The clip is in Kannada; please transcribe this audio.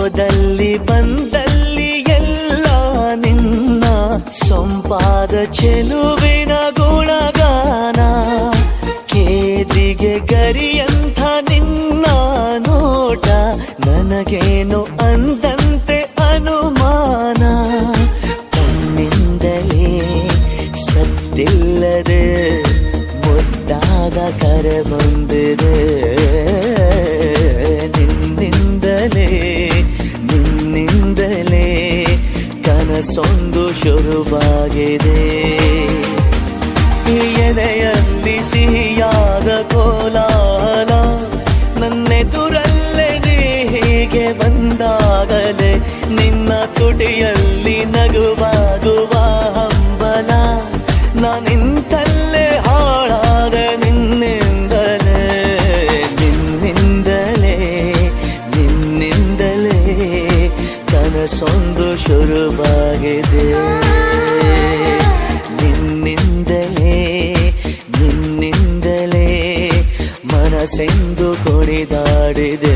ಹೋದಲ್ಲಿ ಬಂದಲ್ಲಿ ಎಲ್ಲ ನಿನ್ನ ಸೊಂಪಾದ ಚೆಲುವಿನ ಗುಣಗಾನ. ಕೇದಿಗೆ ಗರಿಯಂಥ ನಿನ್ನ ನೋಟ ನನಗೇನು ಅಂದಂತೆ ಅನುಮಾನ. ತನ್ನಿಂದಲೇ ಸತ್ತಿಲ್ಲದೆ ಮುದ್ದಾದ ಕರೆ ಬಂದಿದೆ. ನಿನ್ನಿಂದಲೇ ಕನಸೊಂದು ಶುರುವಾಗಿದೆ. ಎದೆಯಲ್ಲಿ ಸಿಹಿಯಾದ ಕೋಲಾಹಲ ನನ್ನೆದುರಲ್ಲೇ ನೀ ಹೀಗೆ ಬಂದಾಗಲೇ ನಿನ್ನ ತುಟಿಯಲ್ಲಿ ನಗುವಾಗುವ ಹಂಬಲ. ನಾನಿಂತಲ್ಲೇ ಹಾಳಾದ ನಿನ್ನಿಂದಲೇ ಕನಸೊಂದು ಶುರುವಾಗಿದೆ. ನಿನ್ನಿಂದಲೇ ಮನಸ್ಸೆಂದು ಕುಣಿದಾಡಿದೆ.